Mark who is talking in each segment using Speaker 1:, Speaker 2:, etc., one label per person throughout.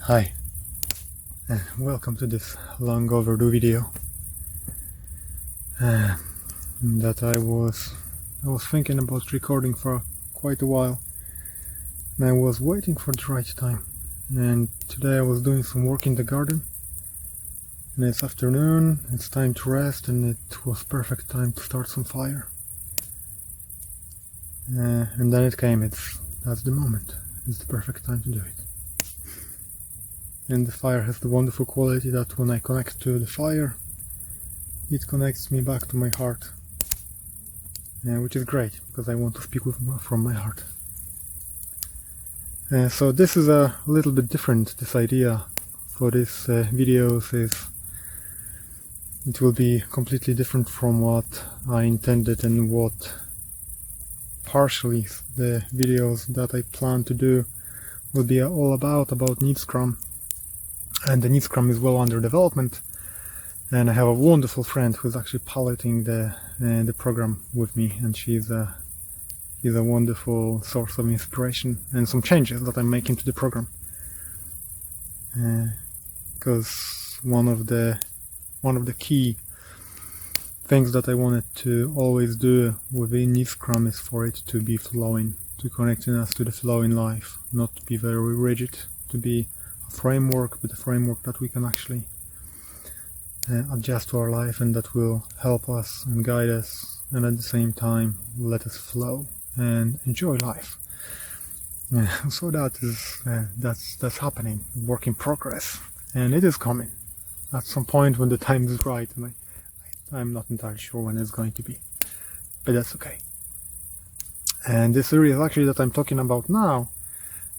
Speaker 1: Hi, and welcome to this long overdue video that I was thinking about recording for quite a while, and I was waiting for the right time. And today I was doing some work in the garden, and it's afternoon, it's time to rest, and it was perfect time to start some fire. And then it came. That's the moment. It's the perfect time to do it. And the fire has the wonderful quality that when I connect to the fire, it connects me back to my heart, which is great because I want to speak from my heart. So this is a little bit different. This idea for this videos is it will be completely different from what I intended and what partially the videos that I plan to do will be all about Neat Scrum. And the Neat Scrum is well under development, and I have a wonderful friend who's actually piloting the program with me, and she's a wonderful source of inspiration and some changes that I'm making to the program. Because one of the key things that I wanted to always do within Neat Scrum is for it to be flowing, to connecting us to the flow in life, not to be very rigid, to be framework, but a framework that we can actually adjust to our life and that will help us and guide us, and at the same time let us flow and enjoy life. So that's happening, work in progress, and it is coming at some point when the time is right, and I'm not entirely sure when it's going to be, but that's okay. And this series actually that I'm talking about now,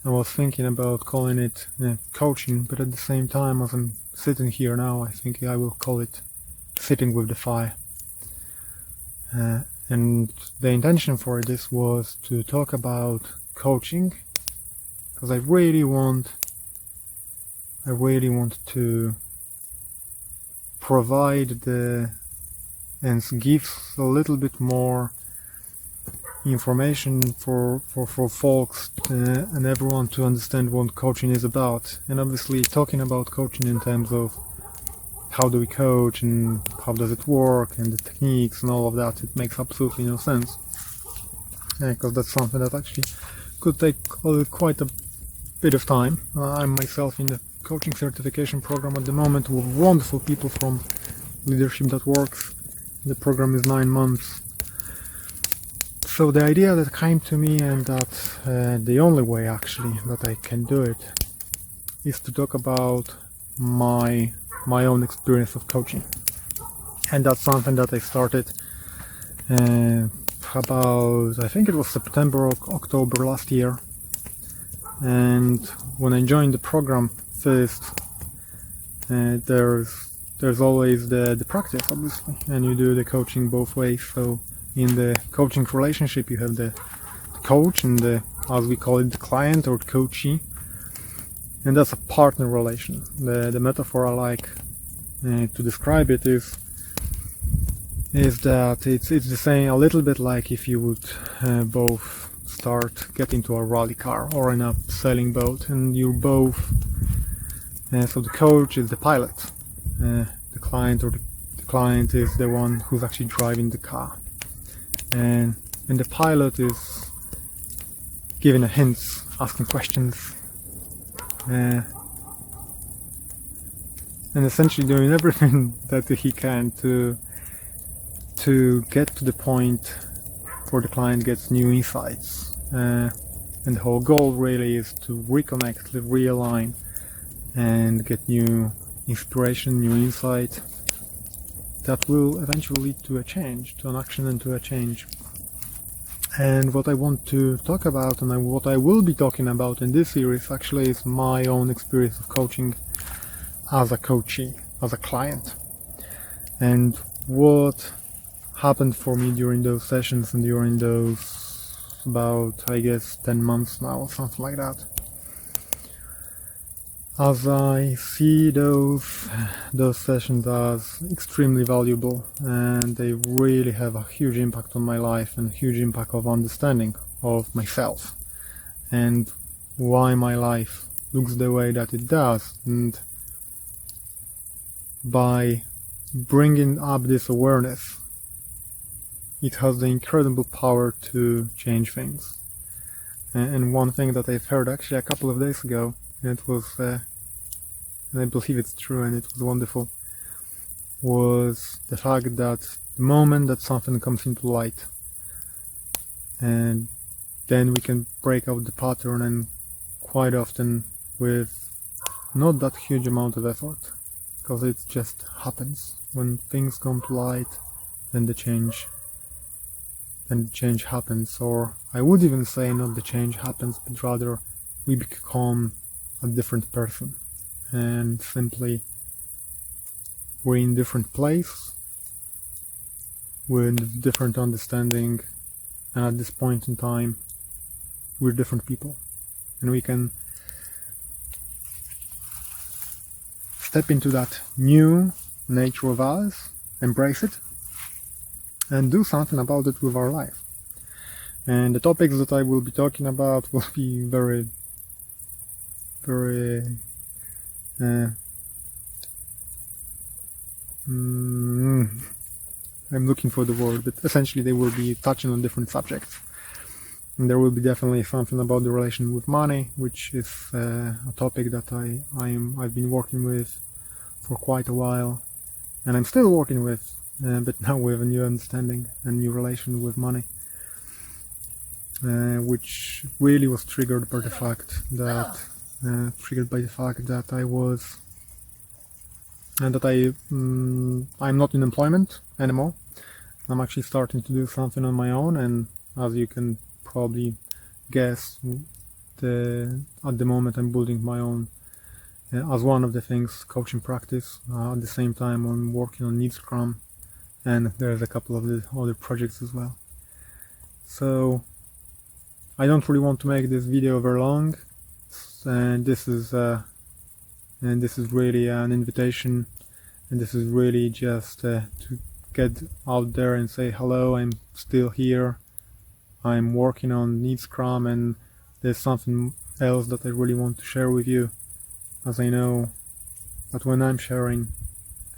Speaker 1: I was thinking about calling it coaching, but at the same time, as I'm sitting here now, I think I will call it sitting with the fire. And the intention for this was to talk about coaching, because I really want to provide and give a little bit more information for folks and everyone to understand what coaching is about. And obviously talking about coaching in terms of how do we coach and how does it work and the techniques and all of that, it makes absolutely no sense, because that's something that actually could take quite a bit of time. I'm myself in the coaching certification program at the moment with wonderful people from Leadership That Works. The program is 9 months. So the idea that came to me, and that the only way actually that I can do it, is to talk about my own experience of coaching. And that's something that I started about, I think it was September or October last year. And when I joined the program first, there's always the practice, obviously, and you do the coaching both ways. So in the coaching relationship, you have the coach and as we call it, the client or coachee, and that's a partner relation. The metaphor I like to describe it is that it's the same, a little bit like if you would both get into a rally car or in a sailing boat, and you're both. So the coach is the pilot, the client is the one who's actually driving the car. And the pilot is giving a hints, asking questions, and essentially doing everything that he can to get to the point where the client gets new insights. And the whole goal really is to reconnect, realign, and get new inspiration, new insight that will eventually lead to a change, to an action and to a change. And what I want to talk about, and what I will be talking about in this series, actually is my own experience of coaching as a coachee, as a client, and what happened for me during those sessions and during those about, I guess, 10 months now or something like that. As I see those sessions as extremely valuable, and they really have a huge impact on my life and a huge impact of understanding of myself and why my life looks the way that it does. And by bringing up this awareness, it has the incredible power to change things. And one thing that I've heard actually a couple of days ago, and it was, and I believe it's true and it was wonderful, was the fact that the moment that something comes into light, and then we can break out the pattern, and quite often with not that huge amount of effort, because it just happens. When things come to light, then the change happens. Or I would even say not the change happens, but rather we become a different person, and simply we're in different place with different understanding, and at this point in time we're different people, and we can step into that new nature of us, embrace it, and do something about it with our life. And the topics that I will be talking about will be very I'm looking for the word, but essentially they will be touching on different subjects. And there will be definitely something about the relation with money, which is a topic that I've been working with for quite a while, and I'm still working with, but now with a new understanding and new relation with money, which really was triggered by the fact that I was, and that I'm not in employment anymore. I'm actually starting to do something on my own, and as you can probably guess, at the moment I'm building my own, as one of the things, coaching practice. At the same time I'm working on Needs Scrum, and there's a couple of the other projects as well. So I don't really want to make this video very long, and this is really an invitation, and this is really just to get out there and say hello, I'm still here, I'm working on Needs Scrum, and there's something else that I really want to share with you, as I know that when I'm sharing,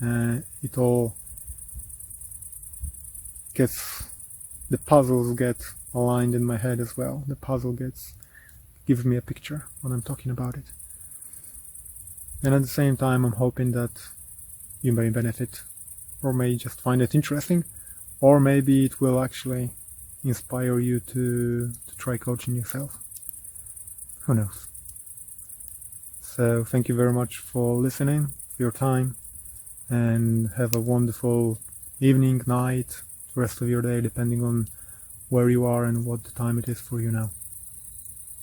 Speaker 1: it all gets, the puzzles get aligned in my head as well. The puzzle gives me a picture when I'm talking about it. And at the same time, I'm hoping that you may benefit, or may just find it interesting, or maybe it will actually inspire you to try coaching yourself. Who knows? So thank you very much for listening, for your time, and have a wonderful evening, night, the rest of your day, depending on where you are and what the time it is for you now.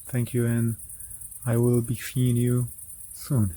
Speaker 1: Thank you, and I will be seeing you soon.